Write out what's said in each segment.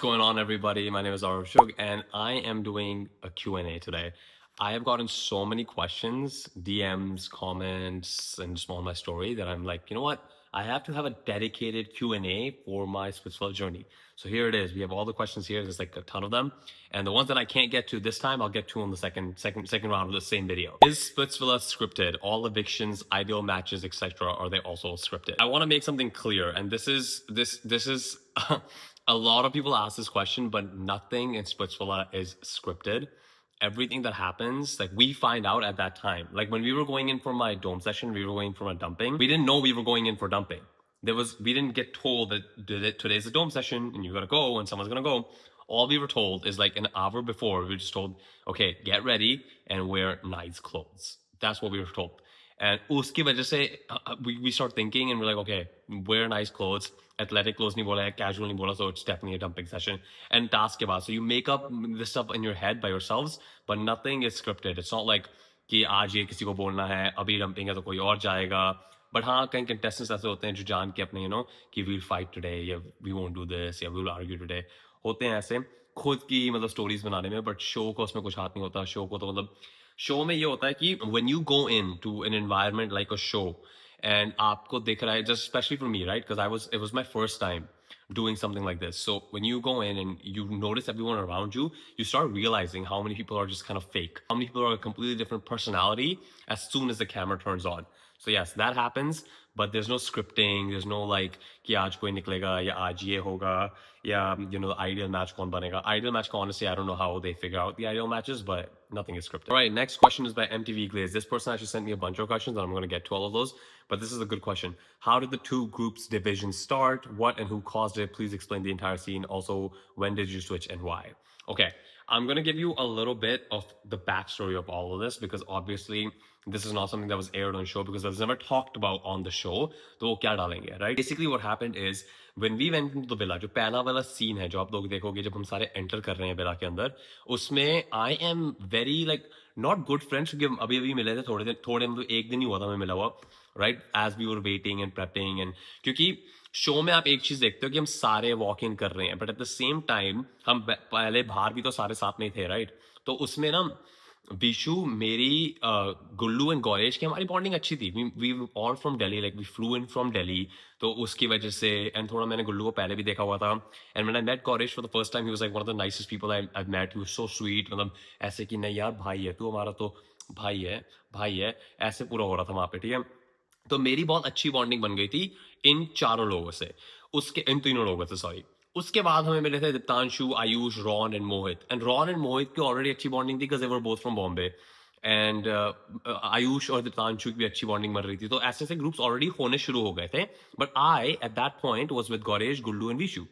going on, everybody? My name is Arav Shug, and I am doing a Q&A today. I have gotten so many questions, DMs, comments, and just on my story that I'm like, you know what? I have to have a dedicated Q&A for my Splitsvilla journey. So here it is. We have all the questions here. There's like a ton of them, and the ones that I can't get to this time, I'll get to on the second round of the same video. Is Splitsvilla scripted? All evictions, ideal matches, etc. Are they also scripted? I want to make something clear, and this is. A lot of people ask this question, but nothing in Splitsvilla is scripted. Everything that happens, like we find out at that time. Like when we were going in for my dome session, we were going for a dumping. We didn't know we were going in for dumping. We didn't get told that today's a dome session and you gotta go and someone's gonna go. All we were told is like an hour before, we were just told, okay, get ready and wear nice clothes. That's what we were told. And उसकी वजह से we start thinking and we're like, okay, wear nice clothes. Athletic clothes नहीं बोला है, casual नहीं बोला, so it's definitely a dumping session. And task के बाद, so you make up this stuff in your head by yourselves, but nothing is scripted. It's not like कि आज ये किसी को बोलना है, अभी dumping है तो कोई और जाएगा. But हाँ, कई contestants ऐसे होते हैं जो जान के अपने, you know, कि we'll fight today, या we won't do this, या we'll argue today. होते हैं ऐसे खुद की मतलब stories बनाने में, but show को उसमें कुछ हाथ नहीं होता. Show को तो मतलब शो में ये होता है कि when you go into an environment like a show and आपको दिख रहा है, just especially for me, right? Because it was my first time doing something like this. So when you go in and you notice everyone around you, you start realizing how many people are just kind of fake. How many people are a completely different personality as soon as the camera turns on. So yes, that happens, but there's no scripting. There's no like कि आज कोई निकलेगा या आज ये होगा या you know the ideal match कौन बनेगा. Ideal match honestly I don't know how they figure out the ideal matches, but nothing is scripted. All right, next question is by MTV Glaze. This person actually sent me a bunch of questions, and I'm going to get to all of those. But this is a good question. How did the two groups division start? What and who caused it? Please explain the entire scene. Also, when did you switch and why? Okay, I'm going to give you a little bit of the backstory of all of this because obviously this is not something that was aired on the show because it was never talked about on the show. तो वो क्या डालेंगे, right? Basically, what happened is when we went into the villa, जो पहला वाला scene है जो आप लोग देखोगे जब हम सारे enter कर रहे हैं villa के अंदर, उसमें I am very like not good friends क्योंकि अभी अभी मिले थे थोड़े मतलब एक दिन ही हुआ था मैं मिला हुआ, right? As we were waiting and prepping and क्योंकि शो में आप एक चीज देखते हो कि हम सारे वॉक इन कर रहे हैं but at the same time हम पहले बाहर भी तो सारे साथ में थे, राइट? तो उसमें ना विशु मेरी गुल्लू एंड गौरेश की हमारी बॉन्डिंग अच्छी थी. We all from Delhi, like we flew in from Delhi. तो उसकी वजह से एंड थोड़ा मैंने गुल्लू को पहले भी देखा हुआ था. And when I met Gauresh for the first time he was like one of the nicest people I met. He was so sweet, मतलब ऐसे कि नहीं यार भाई है तू, हमारा तो भाई है ऐसे पूरा हो रहा था वहाँ पे, ठीक है? तो मेरी बहुत अच्छी बॉन्डिंग बन गई थी इन चारों लोगों से, इन तीनों लोगों से, सॉरी. उसके बाद हमें मिले थे Diptanshu, Ayush, Ron and Mohit. And Ron and Mohit की ऑलरेडी अच्छी बॉन्डिंग थी because they were both from Bombay. And Ayush और दीप्तांशु की भी अच्छी बॉन्डिंग बन रही थी. तो ऐसे ऐसे ग्रुप्स ऑलरेडी होने शुरू हो गए थे. But I at that point was with Gauresh, Gullu and Vishu.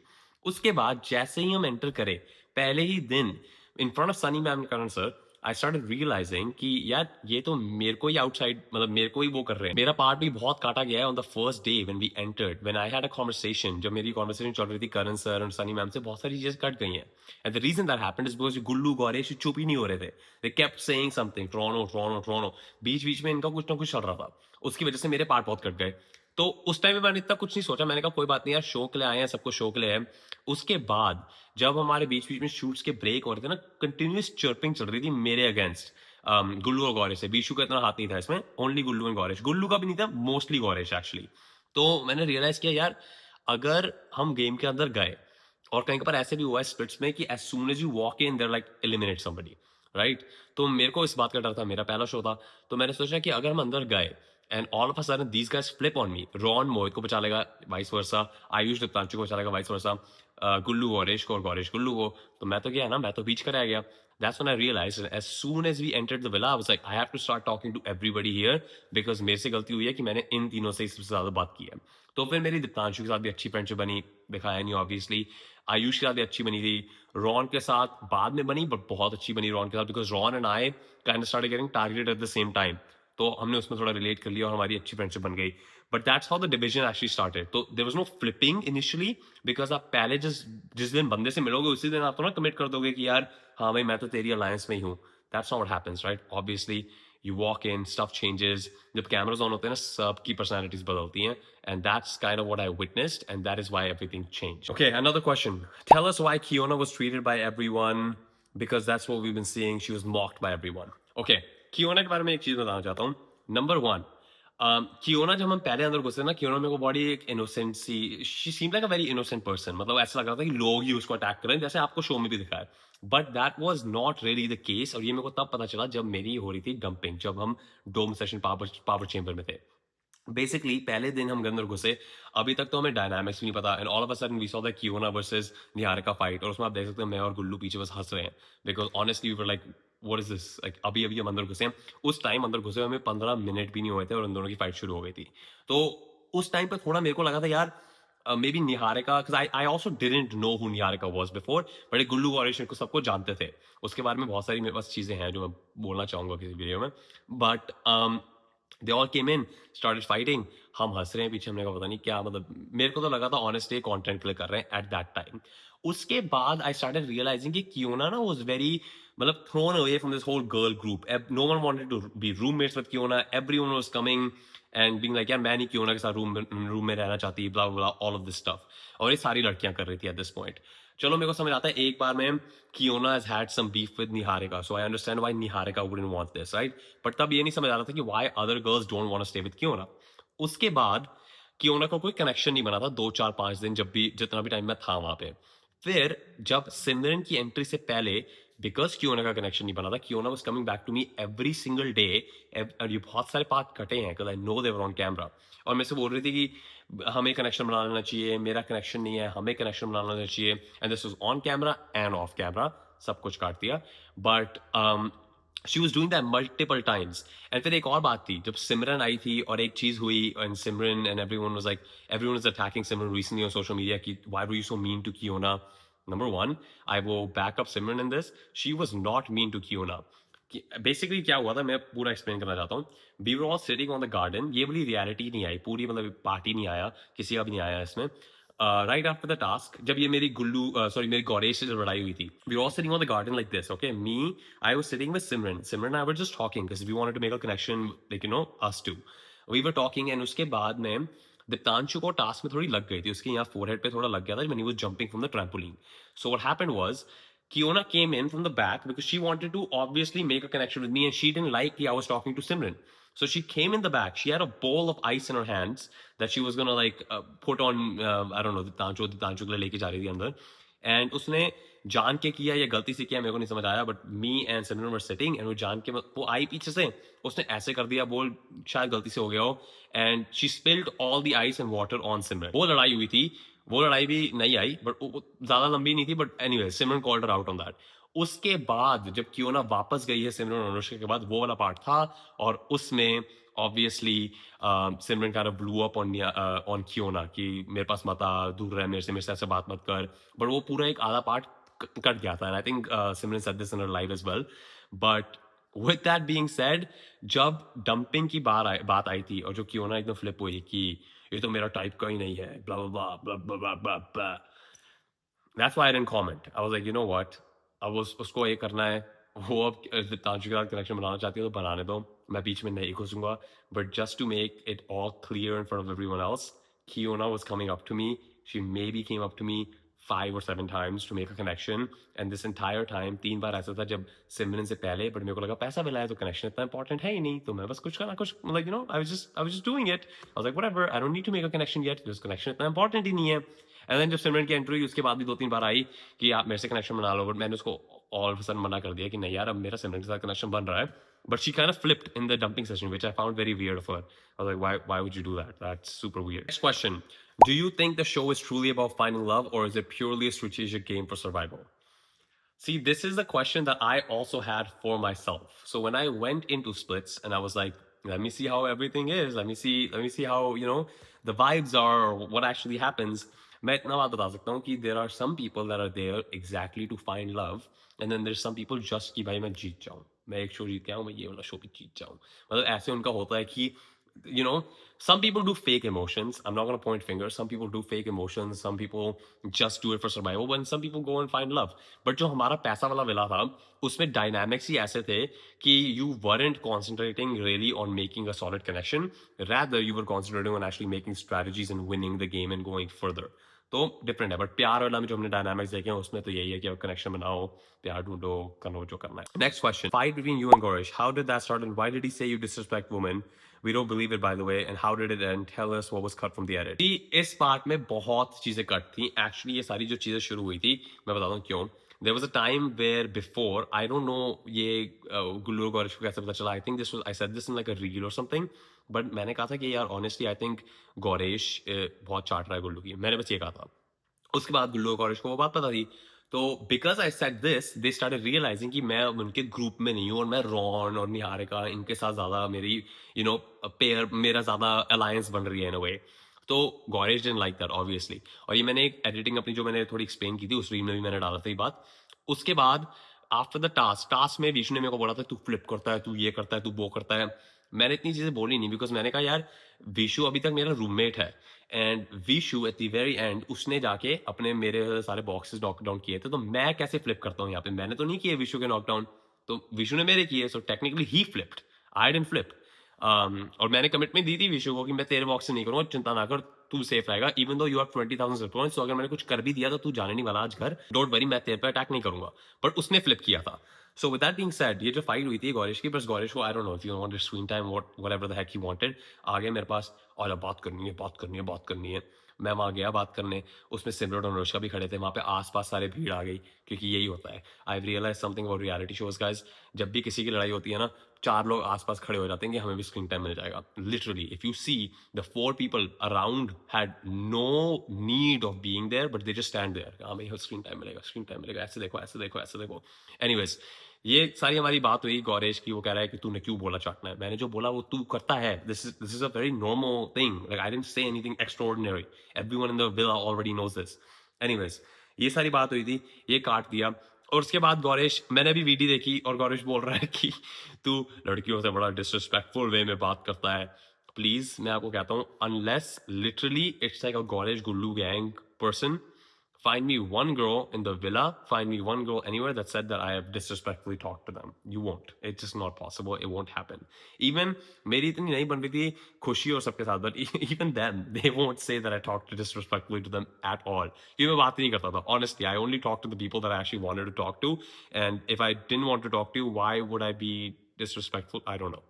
उसके बाद जैसे ही हम एंटर करे पहले ही दिन in front of Sunny ma'am, Karan sir, I started realizing कि यार ये तो मेरे को ही आउटसाइड, मतलब मेरे को ही वो कर रहे हैं. मेरा पार्ट भी बहुत काटा गया है on the first day when we entered. When I had a conversation, जब मेरी कन्वर्सेशन चल रही थी करण सर और सनी मैम से, बहुत सारी चीजें कट गई हैं. And the reason that happened is because Gullu Gauresh चुप ही नहीं हो रहे थे. They kept saying something, Toronto. बीच बीच में इनका कुछ ना कुछ चल रहा था. उसकी वजह से मेरे पार्ट बहुत कट गए. तो उस टाइम में मैंने इतना कुछ नहीं सोचा. मैंने कहा कोई बात नहीं यार, शो के लिए आए हैं, सबको शो के लिए है. उसके बाद जब हमारे बीच बीच में शूट्स के ब्रेक हो रहे थे ना, कंटिन्यूस चर्पिंग चल रही थी मेरे अगेंस्ट गुल्लू और गौरेश से. बीशू का इतना हाथ नहीं था इसमें, ओनली गुल्लू एंड गौरेश. गुल्लू का भी नहीं था, मोस्टली गौरेश एक्चुअली. तो मैंने रियलाइज किया यार अगर हम गेम के अंदर गए, और कहीं पर ऐसे भी हुआ है स्प्लिट्स में कि as soon as you walk in there like eliminate somebody, right? तो मेरे को इस बात का डर था, मेरा पहला शो था. तो मैंने सोचा कि अगर हम अंदर गए and all of a sudden these guys flip on me, Ron Mohit को बचा लेगा, वाइस वर्सा, आयुष दीप्तांशु को बचा लेगा, वाइस वर्सा, गुल्लू गौरेश को और गौरेश गुल्लू को, तो मैं तो गया ना, मैं तो बीच कर आ गया. That's when I realized as soon as we entered the villa, I was like, I have to start talking to everybody here because मेरे से गलती हुई है कि मैंने इन तीनों से सबसे ज्यादा बात की है. तो फिर मेरी दीप्तांशु के साथ भी अच्छी फ्रेंडशिप बनी, दिखाया नहीं ऑब्वियसली. आयुष के साथ भी अच्छी बनी थी. रॉन के साथ बाद में बनी बट बहुत अच्छी बनी रॉन के साथ because Ron and I kind of started getting targeted at the same time. तो हमने उसमें थोड़ा रिलेट कर लिया और हमारी अच्छी फ्रेंडशिप बन गई. But that's how the division actually started. तो there was no flipping initially because आप पहले जिस दिन बंदे से मिलोगे उसी दिन आप तो ना कमिट कर दोगे कि यार हाँ भाई मैं तो तेरी अलायंस में ही हूँ. That's not what happens, right? Obviously You walk in, stuff changes. जब cameras on होते हैं ना, सबकी personalities बदलती हैं, and that's kind of what I witnessed, and that is why everything changed. Okay, another question. Tell us why Kiona was treated by everyone, because that's what we've been seeing. She was mocked by everyone. Okay, Kiona के बारे में एक चीज बताना चाहता हूँ. Number one, कियोना जब हम पहले अंदर घुसे ना, कियोना मेरे को बड़ी एक इनोसेंट सी, she seemed like a very innocent person. मतलब ऐसा लग रहा था कि लोग ही उसको अटैक कर रहे हैं, जैसे आपको शो में भी दिखाया. But that was not really the case. और ये मेरे को तब पता चला जब मेरी हो रही थी डंपिंग, जब हम डोम सेशन पावर चेंबर में थे. बेसिकली पहले दिन हम अंदर घुसे, अभी तक तो हमें डायनामिक्स भी नहीं पता, and all of a sudden we saw the Kiona versus Niharika fight. और उसमें आप देख सकते हैं मैं और गुल्लू पीछे बस हंस रहे हैं, because honestly we were like what is this, like अभी अभी हम अंदर घुसे हैं. उस टाइम अंदर घुसे हमें 15 मिनट भी नहीं हुए थे और उन दोनों की फाइट शुरू हो गई थी. तो उस टाइम पर थोड़ा मेरे को लगा था यार, maybe Niharika, because I also didn't know who Niharika was before, but Gullu और ईशन को सबको जानते थे. उसके बारे में बहुत सारी मेरे पास चीज़ें हैं जो मैं बोलना चाहूँगा किसी वीडियो में. But they all came in, started fighting. हम हंस रहे हैं पीछे, हमने कहा पता नहीं क्या, मतलब मेरे को तो लगा था ऑनेस्टली कंटेंट प्ले कर रहे हैं एट दैट टाइम. उसके बाद आई स्टार्टेड रियलाइजिंग कि कियोना ना वाज वेरी, मतलब thrown away from this whole girl group. No one wanted to be roommates with Kiona. Everyone was coming and being like यार मैं नहीं कियोना के साथ रूम में रहना चाहती, ब्ला ब्ला ऑल ऑफ दिस स्टफ. और ये सारी लड़कियां कर रही थी एट दिस पॉइंट. चलो मेरे को समझ आता है एक बार में Kiona has had some beef with Niharika, so I understand why Niharika wouldn't want this, right? But तब ये नहीं समझ आ रहा था कि why other girls don't want to stay with Kiona. उसके बाद Kiona को कोई कनेक्शन नहीं बना था 2 4 5 दिन, जब भी जितना भी टाइम मैं था वहां पे. फिर जब सिमरन की एंट्री से पहले, बिकॉज Kiona का कनेक्शन नहीं बना था, Kiona was coming back to me every single day. और ये बहुत सारे पार्ट कटे हैं because I know they were on camera. और मेरे से बोल रही थी कि हमें कनेक्शन बना लेना चाहिए, मेरा कनेक्शन नहीं है, हमें कनेक्शन बना लेना चाहिए. And this was on camera end of camera, सब कुछ काट दिया. But she was doing that multiple times. And फिर एक और बात थी, जब सिमरन आई थी और एक चीज हुई, and Simran and everyone is attacking Simran recently on social media कि why were you so mean to Kiona. Number one, I will back up Simran in this. She was not mean to Kiona. Basically क्या हुआ था, मैं पूरा explain करना चाहता हूँ. We were all sitting on the garden. ये वाली रियलिटी नहीं आई पूरी, मतलब पार्टी नहीं आया, किसी का भी नहीं आया इसमें. राइट आफ्टर द टास्क, जब ये मेरी मेरी गौरेश से जब लड़ाई हुई थी, we all sitting on the garden like this. Okay, me I was sitting with Simran I were just talking because we wanted to make a connection, like you know us two. We were talking and उसके बाद में दीप्तांशु को task में थोड़ी लग गई थी, उसके यहाँ फोरहेड पे थोड़ा लग गया था when he was jumping from the trampoline. So what happened was Kiona came in from the back because she wanted to obviously make a connection with me, and she didn't like I was talking to Simran. So she came in the back. She had a bowl of ice in her hands that she was gonna put on, I don't know, Diptanshu के लिए लेके जा रही थी अंदर. And उसने जान के किया या गलती से किया मेरे को नहीं समझ आया, but me and Simran were sitting and वो जान के, वो आई पीछे से, उसने ऐसे कर दिया, बोल शायद गलती से हो गया हो, and she spilled all the ice and water on Simran. वो लड़ाई हुई थी, वो लड़ाई भी नहीं आई, बट ज्यादा लंबी नहीं थी. But anyway Simran called her out on that. उसके बाद जब कियोना वापस गई है सिमरन और अनुष्का के बाद, वो वाला पार्ट था, और उसमें obviously Simran kind of blew up on Kiona कि मेरे पास मत आ, दूर रह मेरे से ऐसे बात मत कर. बट वो पूरा एक आधा पार्ट कट गया था, and I think Simran said this in her live as well. But with that being said, जब डंपिंग की बात आई थी और जो Kiona एकदम फ्लिप हुई कि ये तो मेरा टाइप का ही नहीं है, blah blah blah blah blah blah blah blah. That's why I didn't comment. I was like, you know what? अब उसको ये करना है, वो अब तांशु के साथ कनेक्शन बनाना चाहती है तो बनाने दो, मैं बीच में नहीं घुसूंगा. But just to make it all clear in front of everyone else, Kiona was coming up to me. She maybe came up to me 5 or 7 times to make a connection. And this entire time, 3 बार ऐसा था जब सिमरन से पहले, but मेरे को लगा पैसा मिला है तो कनेक्शन इतना इंपॉर्टेंट है ही नहीं, तो मैं बस कुछ करना कुछ, like, you know, I was just doing it. I was like, whatever, I don't need to make a connection yet, because connection इतना इंपॉर्टेंट ही नहीं है. एंड देन जब सिमरन की एंट्री हुई उसके बाद भी 2 3 बार आई कि आप मेरे से कनेक्शन बना लो, बट मैंने उसको ऑल ऑफ अ सडन मना कर दिया कि नहीं यार, अब मेरा सिमरन के साथ कनेक्शन बन रहा है. But she kind of flipped in the dumping session, which I found very weird of her. I was like, why would you do that? That's super weird. Next question. Do you think the show is truly about finding love, or is it purely a strategic game for survival? See, this is the question that I also had for myself. So when I went into Splits and I was like, let me see how everything is. Let me see how, you know, the vibes are, or what actually happens. मैं इतना बात बता सकता हूँ कि there are some people that are there exactly to find love, and then there's some people just कि भाई मैं जीत जाऊँ, मैं एक शो जीत के आऊँ, मैं ये वाला शो भी जीत जाऊँ. मतलब ऐसे उनका होता है कि you know, some people do fake emotions. I'm not going to point fingers. Some people do fake emotions. Some people just do it for survival. And some people go and find love. But जो हमारा पैसा वाला villa था, उसमें dynamics ही ऐसे थे कि you weren't concentrating really on making a solid connection. Rather, you were concentrating on actually making strategies and winning the game and going further. तो डिफरेंट है. बट प्यार वाला में जो हमने डायनामिक्स देखे हैं उसमें तो यही है कि कनेक्शन बनाओ, प्यार ढूंढो, करो जो करना है. Next question. Fight between you and Gauresh. How did that start and why did he say you disrespect women? We don't believe it, by the way. And how did it end? Tell us what was cut from the edit. जी, इस part में बहुत चीजें cut थी. Actually, ये सारी जो चीजें शुरू हुई थी, मैं बताता हूँ क्यों. There was a time where before, I don't know ये गुल्लू और गौरेश को कैसे पता चला. I think this was, I said this in like a reel or something. But मैंने कहा था कि यार honestly, I think गौरेश बहुत चाट रहा है गुल्लू की. मैंने बस ये कहा था. उसके बाद गुल्लू और गौरेश को वो बात पता थी. तो because I said this, they started realizing कि मैं उनके ग्रुप में नहीं हूँ और मैं रॉन और निहारिका इनके साथ ज़्यादा मेरी पेयर मेरा ज़्यादा अलायंस बन रही है इन अ वे. तो Gauresh didn't like that obviously. और ये मैंने एक एडिटिंग अपनी जो मैंने थोड़ी एक्सप्लेन की थी उस रील में भी मैंने डाला था ये बात. उसके बाद आफ्टर द टास्क में विष्णु ने मेरे को बोला था तू फ्लिप करता है, तू ये करता है, तू वो करता है. मैंने इतनी चीज़ें बोली नहीं बिकॉज मैंने कहा यार विशु अभी तक मेरा रूममेट है. And Vishu at the very and उसने जाके अपने मेरे सारे बॉक्सेस नॉक डाउन किए थे. तो मैं कैसे फ्लिप करता हूँ यहाँ पे? मैंने तो नहीं किए विशु के नॉकडाउन, तो विशु ने मेरे किए. So technically he flipped, I didn't flip. और मैंने कमिटमेंट दी थी विशु को कि मैं तेरे बॉक्स से नहीं करूँगा, चिंता ना कर, तू सेफ रहेगा. Even though you have 20,000 points, तो अगर मैंने कुछ कर भी दिया तो तू जाने नहीं वाला आज घर. डोंट वरी, मैं तेरे पे अटैक नहीं करूंगा. बट उसने फ्लिप किया था. So with that being said, ये जो फाइट हुई थी गौरेश की, बस गौरेश को I don't know if you wanted screen time whatever the heck he wanted, आ गया मेरे पास और बात करनी है, बात करनी है, बात करनी है. मैं वहाँ गया बात करने. उसमें सिमरन और अनुष्का भी खड़े थे वहाँ पे. आसपास सारे भीड़ आ गई क्योंकि यही होता है. I realise something about reality shows guys. जब भी किसी की लड़ाई होती है ना, 4 लोग आसपास खड़े हो जाते हैं कि हमें भी स्क्रीन टाइम मिल जाएगा. Literally if you see the 4 people around had no need of being there but they just stand there. हाँ भाई स्क्रीन टाइम मिलेगा, स्क्रीन टाइम मिलेगा, ऐसे देखो, ऐसे देखो, ऐसे देखो. एनीवेज, ये सारी हमारी बात हुई गौरेश की. वो कह रहा है कि तूने क्यों बोला चाटना है. मैंने जो बोला वो तू करता है. This is a very normal thing. Like I didn't say anything extraordinary. Everyone in the villa already knows this. Anyways, ये सारी बात हुई थी, ये काट दिया. और उसके बाद गौरेश, मैंने अभी वीडियो देखी और गौरेश बोल रहा है कि तू लड़कियों से बड़ा डिसरिस्पेक्टफुल वे में बात करता है. प्लीज मैं आपको कहता हूँ, unless literally it's like a Gauresh Gullu gang person, find me one girl in the villa, find me one girl anywhere that said that I have disrespectfully talked to them. You won't. It's just not possible. It won't happen. Even मेरी इतनी नहीं बन रही थी खुशी और सबके साथ, but even then they won't say that I talked disrespectfully to them at all. ये मैं बात नहीं करता था. Honestly, I only talked to the people that I actually wanted to talk to. And if I didn't want to talk to you, why would I be disrespectful? I don't know.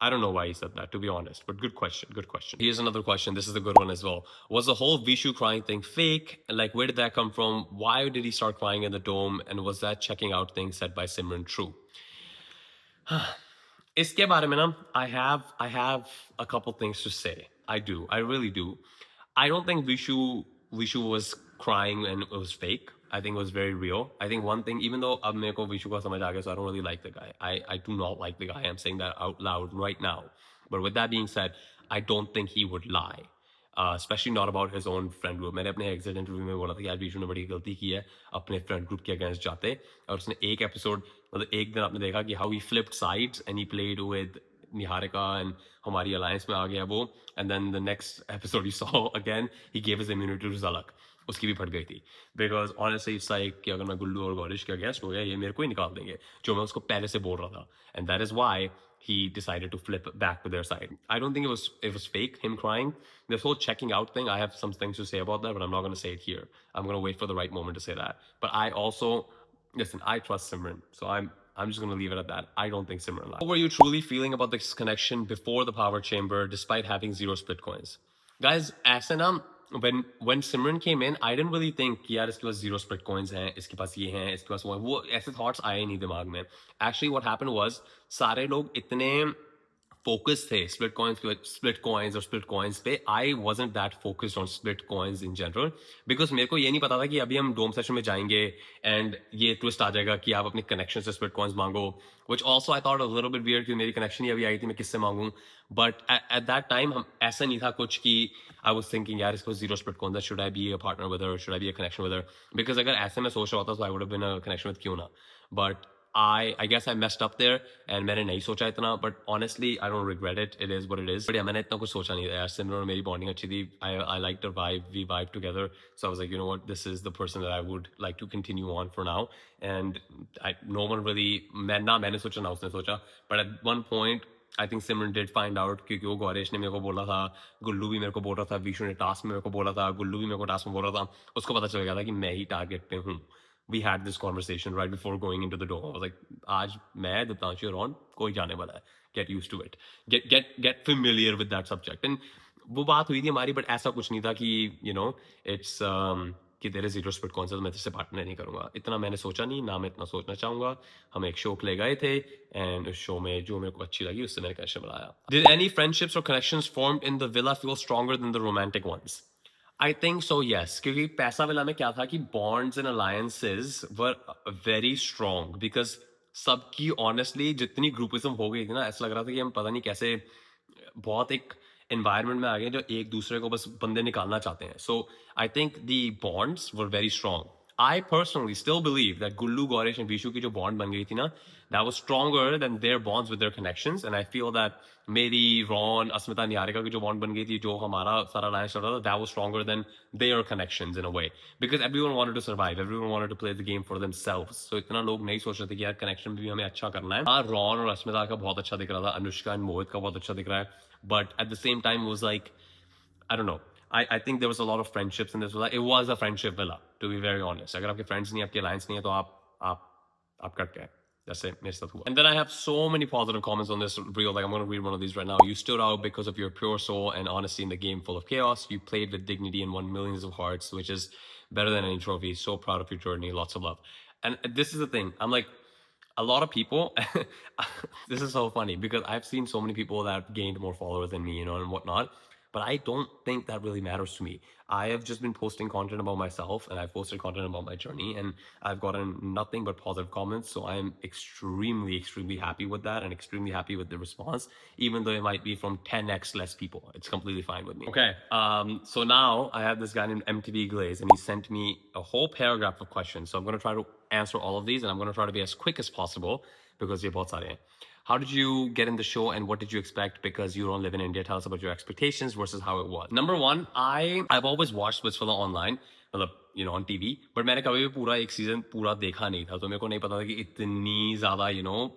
I don't know why he said that, to be honest, but good question, good question. Here's another question. This is a good one as well. Was the whole Vishu crying thing fake? Like, where did that come from? Why did he start crying in the dome? And was that checking out thing said by Simran true? इसके बारे में ना, I have a couple things to say. I do. I really do. I don't think Vishu was crying and it was fake. I think it was very real. I think one thing, even though अब मेरे को विशु का समझ आ गया, so I don't really like the guy. I do not like the guy. I'm saying that out loud right now. But with that being said, I don't think he would lie. Especially not about his own friend group. मैंने अपने exit interview में बोला था कि यार विशु ने बड़ी गलती की है अपने फ्रेंड ग्रुप के अगेंस्ट जाते. और उसने एक एपिसोड, मतलब एक दिन आपने देखा कि how he flipped sides and he played with Niharika and हमारी अलायंस में आ गया वो. And then the next episode you saw again, he gave his immunity to Zalak. उसकी भी फट गई थी. Because honestly it's like कि अगर मैं गुल्लू और गौरिश का गेस्ट हो गया, ये मेरे को ही निकाल देंगे, जो मैं उसको पहले से बोल रहा था. And that is why he decided to flip back to their side. I don't think it was fake, him crying. This whole checking out thing, I have some things to say about that, but I'm not going to say it here. I'm going to wait for the right moment to say that. But I also, listen, I trust Simran, so I'm just going to leave it at that. I don't think Simran lied. How were you truly feeling about this connection before the power chamber, despite having 0 split coins? Guys, ऐसे ना, when Simran came in, I didn't really think कि यार इसके पास 0 split coins हैं, इसके पास ये हैं, इसके पास वो ऐसे thoughts आए नहीं दिमाग में. Actually, what happened was सारे लोग इतने focus थे split coins और split coins पे. I wasn't that focused on split coins in general because मेरे को ये नहीं पता था कि अभी हम डोम सेशन में जाएंगे and ये twist आ जाएगा कि आप अपने connection से split coins मांगो, which also I thought a little bit weird कि मेरी connection ही अभी आई थी, मैं किससे मांगूं. But at that time हम ऐसा नहीं था कुछ कि I was thinking यार इसको 0 split coins, should I be a partner with her, should I be a connection with her, because अगर ऐसे मैं सोच रहा होता तो I would have been a connection with क्यों ना. But I guess I messed up there and मैंने नहीं सोचा इतना, but honestly I don't regret it. It is what it is. But yeah, मैंने इतना कुछ सोचा नहीं था यार. Simran और मेरी bonding अच्छी थी. I liked her vibe. We vibed together. So I was like, you know what, this is the person that I would like to continue on for now. And no one really, मैंने सोचा ना उसने सोचा. But at one point I think Simran did find out क्योंकि वो गौरेश ने मेरे को बोला था, गुल्लू भी मेरे को बोल रहा था, विशु ने टास्क में मेरे को बोला था, गुल्लू भी मेरे को टास्क में बोल रहा था. उसको पता चल गया था कि मैं ही टारगेट पे हूँ. We had this conversation right before going into the door. I was like, आज मैं Diptanshu Ron कोई जाने वाला है. Get used to it. Get familiar with that subject. And वो बात हुई थी हमारी, but ऐसा कुछ नहीं था कि you know it's कि तेरे जीरो स्पिट कौन सा तो मैं तेरे से पार्टनर नहीं करूंगा. इतना मैंने सोचा नहीं, ना मैं इतना सोचना चाहूंगा. हम एक शो के लिए गए थे एंड उस शो में जो मेरे को अच्छी लगी उससे मैंने कनेक्शन बनाया. Did any friendships or connections formed in the villa feel stronger than the romantic ones? I think so, yes. क्योंकि पैसा विला में क्या था कि bonds and alliances were very strong because सबकी honestly जितनी groupism हो गई थी ना, ऐसा लग रहा था कि हम पता नहीं कैसे बहुत एक environment में आ गए जो एक दूसरे को बस बंदे निकालना चाहते हैं. So I think the bonds were very strong. I personally still believe that Gullu, Goresh and Vishu की जो bond बन गई थी ना, that was stronger than their bonds with their connections. And I feel that मेरी, Ron, अस्मिता, निहारिका की जो bond बन गई थी, जो हमारा सारा alliance चल रहा था, that was stronger than their connections in a way. Because everyone wanted to survive. Everyone wanted to play the game for themselves. So इतना लोग नहीं सोच रहे थे कि यार connection भी हमें अच्छा करना है. हाँ, Ron और अस्मिता का बहुत अच्छा दिख रहा था. अनुष्का and मोहित का बहुत अच्छा दिख रहा है. But at the same time, it was like, I don't know. I think there was a lot of friendships in this villa. It was a friendship villa, to be very honest. अगर आपके friends नहीं, आपके alliance नहीं है, तो आप cut गए. That's it. मेरे साथ हुआ. And then I have so many positive comments on this reel. Like I'm going to read one of these right now. You stood out because of your pure soul and honesty in the game full of chaos. You played with dignity and won millions of hearts, which is better than any trophy. So proud of your journey. Lots of love. And this is the thing. I'm like, a lot of people, this is so funny because I've seen so many people that have gained more followers than me, you know, and whatnot. But I don't think that really matters to me. I have just been posting content about myself and I've posted content about my journey and I've gotten nothing but positive comments. So I'm extremely, extremely happy with that and extremely happy with the response, even though it might be from 10x less people. It's completely fine with me. Okay, so now I have this guy named MTV Glaze and he sent me a whole paragraph of questions. So I'm going to try to answer all of these and I'm going to try to be as quick as possible because ये बहुत सारे हैं. How did you get in the show and what did you expect because you don't live in India? Tell us about your expectations versus how it was. Number one, I've always watched Splitsvilla online, you know, on TV, but मैंने कभी भी पूरा एक season पूरा देखा नहीं था, तो मेरे को नहीं पता था कि इतनी ज़्यादा, you know,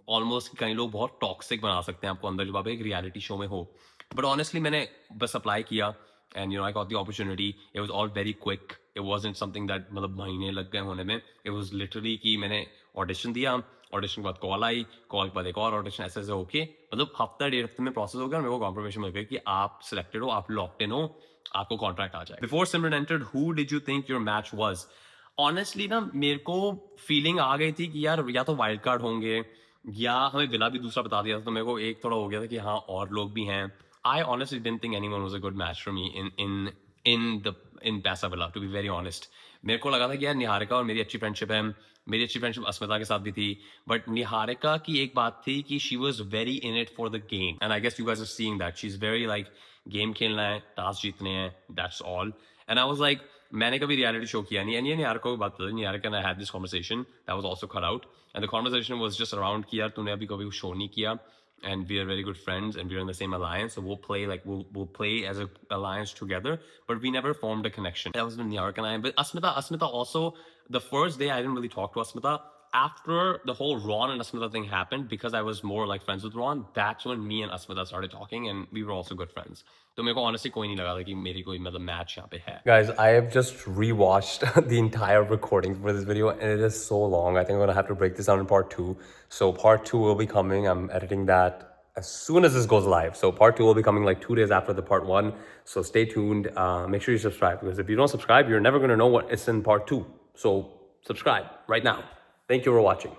almost कई लोग बहुत टॉक्सिक बना सकते हैं आपको अंदर जब आप एक रियलिटी शो में हो. But honestly मैंने बस अप्लाई किया and you know I got the opportunity. It was all very quick. It wasn't something that मतलब महीने लग गए होने में. It was literally कि मैंने ऑडिशन दिया, ऑडिशन के बाद कॉल आई, कॉल के बाद एक और ऑडिशन, ऐसे ऐसे होके मतलब हफ्ता डेढ़ हफ्ते में प्रोसेस हो गया और मेरे को कॉन्फर्मेशन मिल गया कि आप सिलेक्टेड हो, आप लॉक्ड इन हो, आपको कॉन्ट्रैक्ट आ जाए. Before Simran entered, who did you think your match was? Honestly ना मेरे को फीलिंग आ गई थी कि यार या तो वाइल्ड कार्ड होंगे या हमें विला भी दूसरा बता दिया था, तो मेरे को एक थोड़ा हो गया था कि हाँ और लोग भी हैं. I honestly didn't think anyone was a good match for me in Paisa Villa, to be very honest. मेरे को लगा था कि यार निहारिका और मेरी अच्छी फ्रेंडशिप है, मेरी अच्छी फ्रेंडशिप अस्मिता के साथ भी थी, बट निहारिका की एक बात थी कि she was very in it for the game, and I guess you guys are seeing that. She's very like game खेलना है, टास्क जीतने हैं, that's all. And I was like, मैंने कभी रियलिटी शो किया नहीं, and ये निहारिका की बात पता, Niharika and I had this conversation that was also cut out, and the conversation was just around कि यार तूने अभी कभी शो नहीं किया. And we are very good friends and we're in the same alliance, so we'll play like we'll play as a alliance together, but we never formed a connection. That was with Niharika and I. But Asmita also, the first day I didn't really talk to Asmita. After the whole Ron and Asmita thing happened, because I was more like friends with Ron, that's when me and Asmita started talking and we were also good friends. So मेरे को honestly कोई नहीं लगा था कि मेरी कोई मतलब match यहाँ पे है. Guys, I have just rewatched the entire recording for this video and it is so long. I think I'm gonna have to break this down in part 2. So part 2 will be coming. I'm editing that as soon as this goes live. So part 2 will be coming like 2 days after the part 1. So stay tuned. Make sure you subscribe because if you don't subscribe, you're never gonna know what is in part 2. So subscribe right now. Thank you for watching.